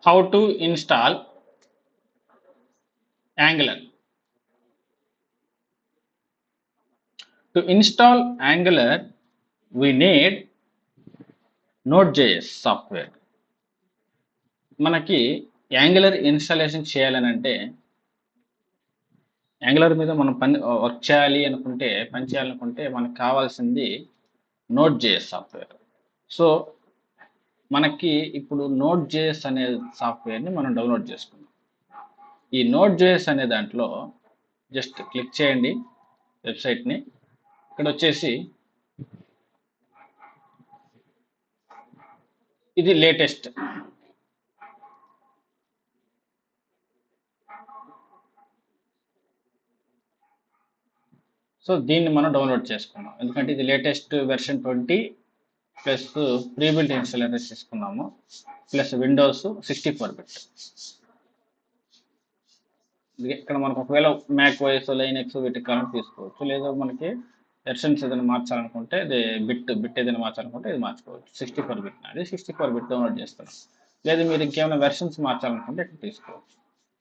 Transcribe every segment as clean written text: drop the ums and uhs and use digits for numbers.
how to install Angular. To install Angular, we need Node.js software. మనకి angular installation చేయాలని అంటే angular మీద మనం వర్క్ చేయాలి అనుకుంటే పని చేయాలనుకుంటే మనకు కావాల్సింది Node.js సాఫ్ట్వేర్. సో మనకి ఇప్పుడు Node.js అనే సాఫ్ట్వేర్ని మనం డౌన్లోడ్ చేసుకున్నాం. ఈ Node.js అనే దాంట్లో జస్ట్ క్లిక్ చేయండి వెబ్సైట్ని. ఇక్కడ వచ్చేసి ఇది లేటెస్ట్. సో దీన్ని మనం డౌన్లోడ్ చేసుకున్నాం ఎందుకంటే ఇది latest version 20 plus prebuilt installer తీసుకున్నాము ప్లస్ విండోస్ 64 బిట్. ఇక్కడ మనకు ఒకవేళ మ్యాక్ ఓఎస్ లైనెక్స్ వీటికి కావాలంటే తీసుకోవచ్చు, లేదా మనకి వెర్షన్స్ ఏదైనా మార్చాలనుకుంటే ఇది బిట్ ఏదైనా మార్చాలనుకుంటే ఇది మార్చుకోవచ్చు. 64 బిట్ నాది 64 బిట్ డౌన్లోడ్ చేస్తున్నాను. లేదా మీరు ఇంకేమైనా వెర్షన్స్ మార్చాలనుకుంటే ఇక్కడ తీసుకోవచ్చు.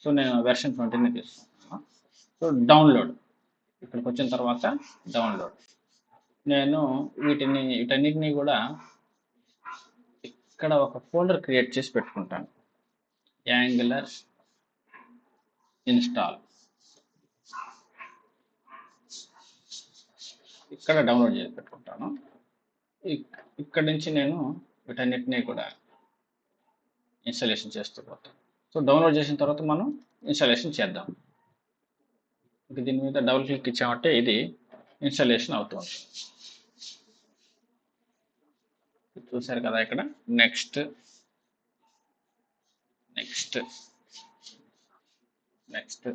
సో నేను వెర్షన్ 20ని తీసుకుంటున్నాను. సో డౌన్లోడ్ ఇక్కడికి వచ్చిన తర్వాత డౌన్లోడ్ నేను వీటన్నిటిని కూడా ఇక్కడ ఒక ఫోల్డర్ క్రియేట్ చేసి పెట్టుకుంటాను. యాంగులర్ ఇన్స్టాల్ ఇక్కడ డౌన్లోడ్ చేసి పెట్టుకుంటాను. ఇక్కడ నుంచి నేను వీటన్నిటిని కూడా ఇన్స్టాలేషన్ చేస్తూ పోతాను. సో డౌన్లోడ్ చేసిన తర్వాత మనం ఇన్స్టాలేషన్ చేద్దాం. దీని మీద డబుల్ క్లిక్ ఇచ్చామంటే ఇది ఇన్స్టాలేషన్ అవుతుంది. చూసారు కదా ఇక్కడ next next next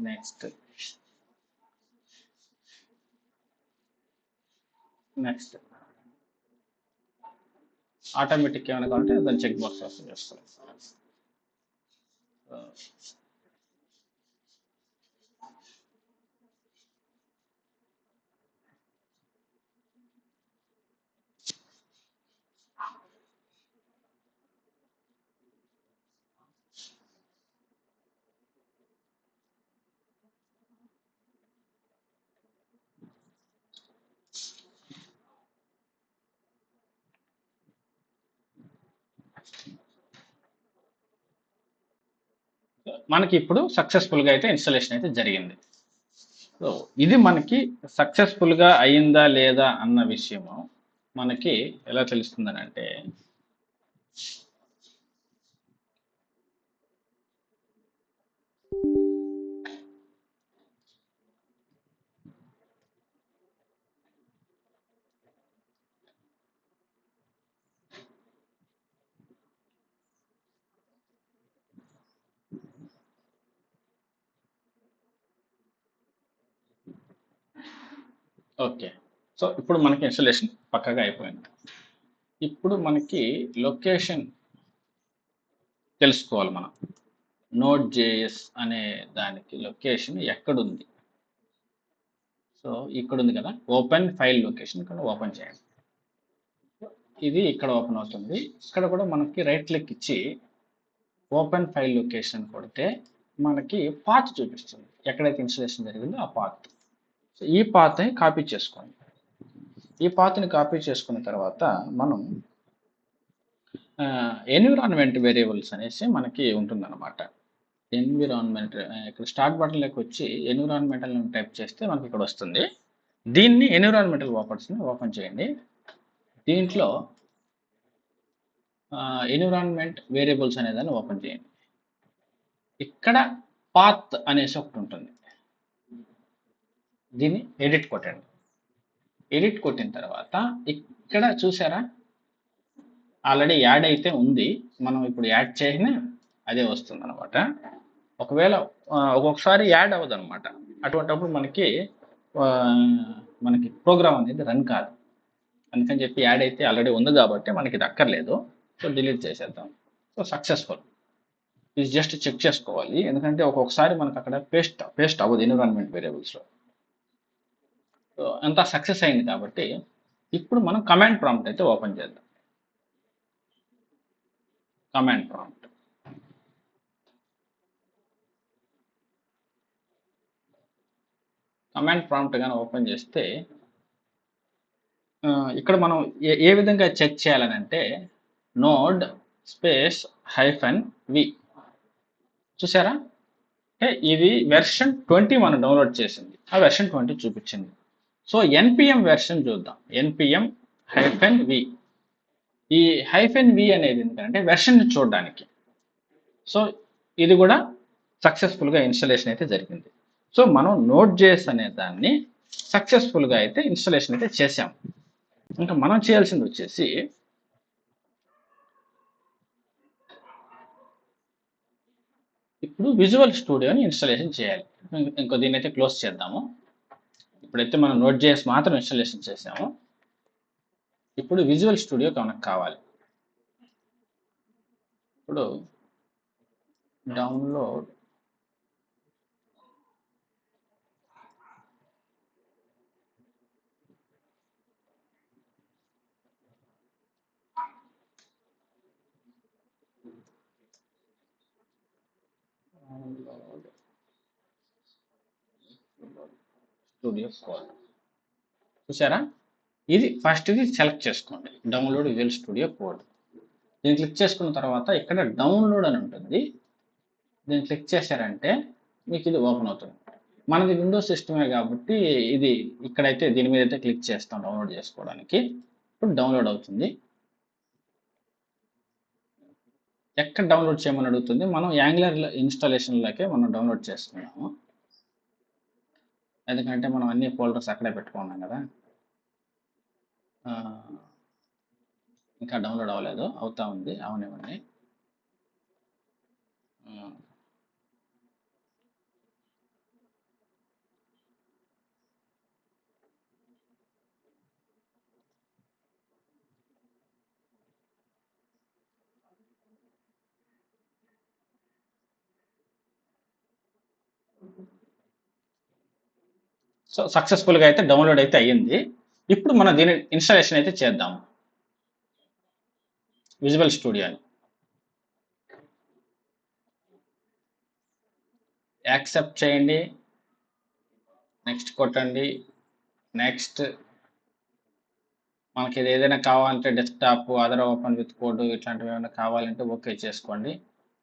next next automatic ఏమైనా కావాలంటే దాన్ని చెక్ బాక్స్ వస్తుంది చేసుకోవాలి. మనకి ఇప్పుడు సక్సెస్ఫుల్గా అయితే ఇన్స్టాలేషన్ అయితే జరిగింది. సో ఇది మనకి సక్సెస్ఫుల్గా అయిందా లేదా అన్న విషయము మనకి ఎలా తెలుస్తుందని అంటే ఓకే. సో ఇప్పుడు మనకి ఇన్స్టాలేషన్ పక్కగా అయిపోయింది. ఇప్పుడు మనకి లొకేషన్ తెలుసుకోవాలి. మనం Node.js అనే దానికి లొకేషన్ ఎక్కడుంది. సో ఇక్కడ ఉంది కదా, ఓపెన్ ఫైల్ లొకేషన్. ఇక్కడ ఓపెన్ చేయండి. ఇది ఇక్కడ ఓపెన్ అవుతుంది. ఇక్కడ కూడా మనకి రైట్ క్లిక్ ఇచ్చి ఓపెన్ ఫైల్ లొకేషన్ కొడితే మనకి పాత్ చూపిస్తుంది, ఎక్కడైతే ఇన్స్టాలేషన్ జరిగిందో ఆ పాత్. సో ఈ పాత్ని కాపీ చేసుకోండి. ఈ పాత్ని కాపీ చేసుకున్న తర్వాత మనం ఎన్విరాన్మెంట్ వేరియబుల్స్ అనేసి మనకి ఉంటుందన్నమాట. ఎన్విరాన్మెంట్ ఇక్కడ స్టార్ట్ బటన్లోకి వచ్చి ఎన్విరాన్మెంటల్ టైప్ చేస్తే మనకి ఇక్కడ వస్తుంది. దీన్ని ఎన్విరాన్మెంటల్ ప్రాపర్టీస్ని ఓపెన్ చేయండి. దీంట్లో ఎన్విరాన్మెంట్ వేరియబుల్స్ అనేదాన్ని ఓపెన్ చేయండి. ఇక్కడ పాత్ అనేసి ఒకటి ఉంటుంది, దీన్ని ఎడిట్ కొట్టండి. ఎడిట్ కొట్టిన తర్వాత ఇక్కడ చూసారా ఆల్రెడీ యాడ్ అయితే ఉంది, మనం ఇప్పుడు యాడ్ చేసిన అదే వస్తుంది అనమాట. ఒకవేళ ఒక్కొక్కసారి యాడ్ అవ్వదు అనమాట, అటువంటిప్పుడు మనకి ప్రోగ్రామ్ అనేది రన్ కాదు. అందుకని చెప్పి యాడ్ అయితే ఆల్రెడీ ఉంది కాబట్టి మనకి ఇది అక్కర్లేదు. సో డిలీట్ చేసేద్దాం. So successful. ఇది జస్ట్ చెక్ చేసుకోవాలి, ఎందుకంటే ఒక్కొక్కసారి మనకు అక్కడ పేస్ట్ అవ్వదు ఎన్విరాన్మెంట్ వేరియబుల్స్లో. సో అంతా సక్సెస్ అయింది కాబట్టి ఇప్పుడు మనం కమాండ్ ప్రాంప్ట్ అయితే ఓపెన్ చేద్దాం. Command prompt. కమాండ్ ప్రాంప్ట్ కానీ ఓపెన్ చేస్తే ఇక్కడ మనం ఏ విధంగా చెక్ చేయాలని అంటే నోడ్ స్పేస్ -v చూసారా, అంటే ఇది వెర్షన్ 20 మనం డౌన్లోడ్ చేసింది, ఆ వెర్షన్ 20 చూపించింది. సో npm వెర్షన్ చూద్దాం, npm-v. ఈ -v అనేది ఎందుకంటే వెర్షన్ చూడడానికి. సో ఇది కూడా సక్సెస్ఫుల్గా ఇన్స్టాలేషన్ అయితే జరిగింది. సో మనం Node.js అనే దాన్ని సక్సెస్ఫుల్గా అయితే ఇన్స్టాలేషన్ అయితే చేసాం. ఇంకా మనం చేయాల్సింది వచ్చేసి ఇప్పుడు విజువల్ స్టూడియోని ఇన్స్టాలేషన్ చేయాలి. ఇంకో దీన్ని అయితే క్లోజ్ చేద్దాము. ఇప్పుడైతే మనం Node.js మాత్రం ఇన్స్టాలేషన్ చేసాము. ఇప్పుడు విజువల్ స్టూడియో మనకు కావాలి. ఇప్పుడు డౌన్లోడ్ స్టూడియో కోడ్ చూసారా, ఇది ఫస్ట్ ఇది సెలెక్ట్ చేసుకోండి, డౌన్లోడ్ విజువల్ స్టూడియో కోడ్. దీన్ని క్లిక్ చేసుకున్న తర్వాత ఇక్కడ డౌన్లోడ్ అని ఉంటుంది, దీన్ని క్లిక్ చేశారంటే మీకు ఇది ఓపెన్ అవుతుంది. మనది విండోస్ సిస్టమే కాబట్టి ఇది ఇక్కడైతే దీని మీద అయితే క్లిక్ చేస్తాం డౌన్లోడ్ చేసుకోవడానికి. ఇప్పుడు డౌన్లోడ్ అవుతుంది. ఎక్కడ డౌన్లోడ్ చేయమని అడుగుతుంది, మనం యాంగులర్ ఇన్స్టాలేషన్లోకే మనం డౌన్లోడ్ చేసుకున్నాము, ఎందుకంటే మనం అన్ని ఫోల్డర్స్ అక్కడే పెట్టుకున్నాం కదా. ఇంకా డౌన్లోడ్ అవ్వలేదు, అవుతా ఉంది, అవనివ్వండి. సో సక్సెస్ఫుల్గా అయితే డౌన్లోడ్ అయితే అయ్యింది. ఇప్పుడు మనం దీని ఇన్స్టాలేషన్ అయితే చేద్దాము విజువల్ స్టూడియోని. యాక్సెప్ట్ చేయండి, నెక్స్ట్ కొట్టండి, నెక్స్ట్. మనకి ఇది ఏదైనా కావాలంటే desktop, other open with code ఇట్లాంటివి ఏమైనా కావాలంటే ఓకే చేసుకోండి,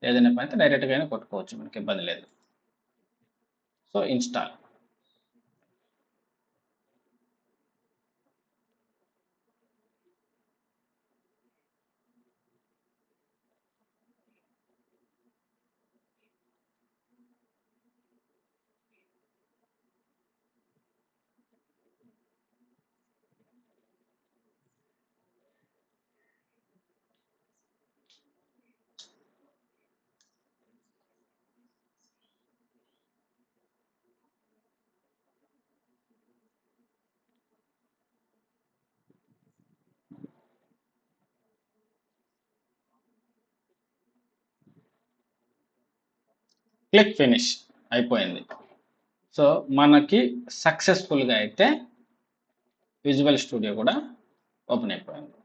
ఏదైనా పని అయితే డైరెక్ట్గా అయినా కొట్టుకోవచ్చు, మనకి ఇబ్బంది లేదు. So install. క్లిక్ ఫినిష్ అయిపోయింది. సో మనకి సక్సెస్ఫుల్గా అయితే విజువల్ స్టూడియో కూడా ఓపెన్ అయిపోయింది.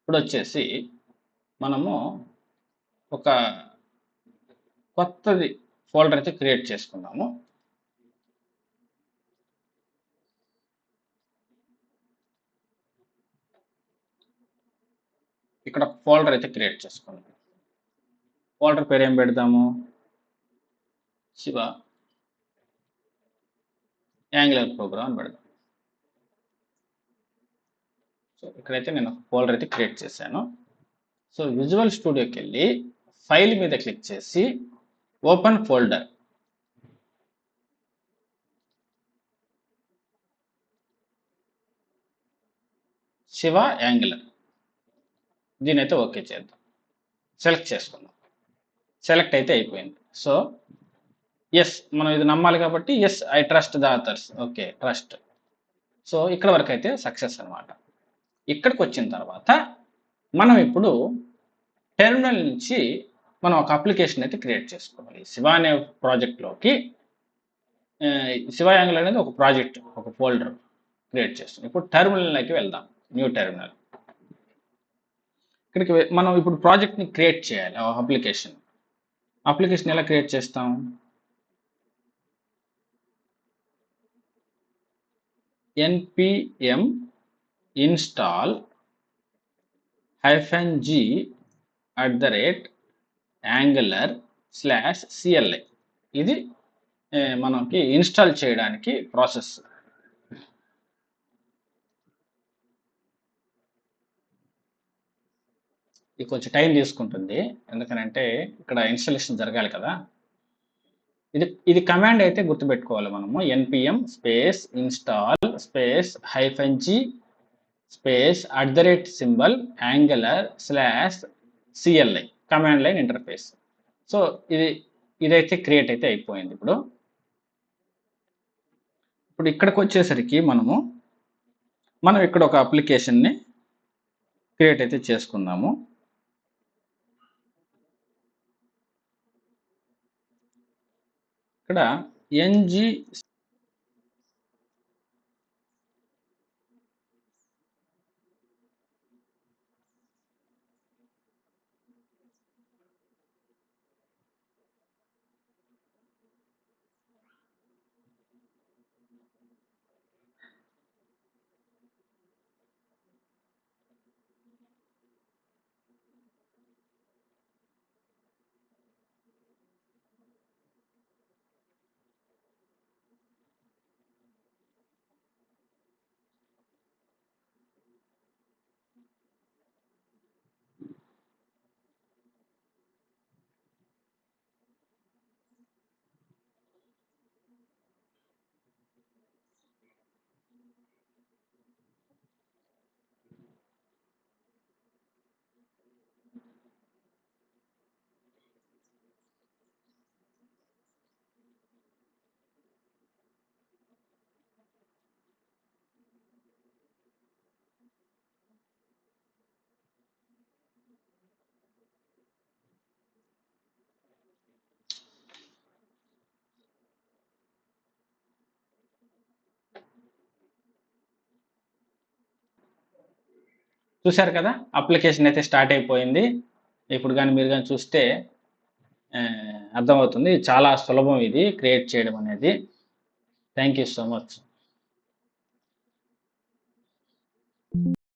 ఇప్పుడు వచ్చేసి మనము ఒక కొత్తది ఫోల్డర్ అయితే క్రియేట్ చేసుకున్నాము. ఇక్కడ ఫోల్డర్ అయితే క్రియేట్ చేసుకున్నాము. ఫోల్డర్ పేరు ఏం పెడదాము, శివ యాంగులర్ ప్రోగ్రామ్ అని పెడదాం. సో ఇక్కడైతే నేను ఒక ఫోల్డర్ అయితే క్రియేట్ చేశాను. సో విజువల్ స్టూడియోకి వెళ్ళి ఫైల్ మీద క్లిక్ చేసి ఓపెన్ ఫోల్డర్, శివ యాంగులర్, దీని అయితే ఓకే చేద్దాం. సెలెక్ట్ చేసుకుందాం, సెలెక్ట్ అయితే అయిపోయింది. సో ఎస్, మనం ఇది నమ్మాలి కాబట్టి yes I trust the authors, okay trust. So ఇక్కడ వరకు అయితే సక్సెస్ అనమాట. ఇక్కడికి వచ్చిన తర్వాత మనం ఇప్పుడు టెర్మినల్ నుంచి మనం ఒక అప్లికేషన్ అయితే క్రియేట్ చేసుకోవాలి. శివ అనే ప్రాజెక్ట్లోకి శివ యాంగులర్ అనేది ఒక ప్రాజెక్ట్, ఒక ఫోల్డర్ క్రియేట్ చేస్తాం. ఇప్పుడు టెర్మినల్లోకి వెళ్దాం, న్యూ టెర్మినల్. ఇక్కడికి మనం ఇప్పుడు ప్రాజెక్ట్ని క్రియేట్ చేయాలి. అప్లికేషన్ ఎలా క్రియేట్ చేస్తాం? npm install -g @angular/cli ఇది మనకి ఇన్స్టాల్ చేయడానికి ప్రాసెస్. ఇది కొంచెం టైం తీసుకుంటుంది, ఎందుకనంటే ఇక్కడ ఇన్స్టాలేషన్ జరగాలి కదా. ఇది కమాండ్ అయితే గుర్తుపెట్టుకోవాలి మనము. npm install -g @angular/cli command line interface. So ఇదైతే క్రియేట్ అయితే అయిపోయింది. ఇప్పుడు ఇక్కడికి వచ్చేసరికి మనం ఇక్కడ ఒక అప్లికేషన్ని క్రియేట్ అయితే చేసుకుందాము. ఇక్కడ ng చూశారు కదా, అప్లికేషన్ అయితే స్టార్ట్ అయిపోయింది. ఇప్పుడు కానీ మీరు కానీ చూస్తే అర్థమవుతుంది. చాలా సులభం ఇది క్రియేట్ చేయడం అనేది. Thank you so much.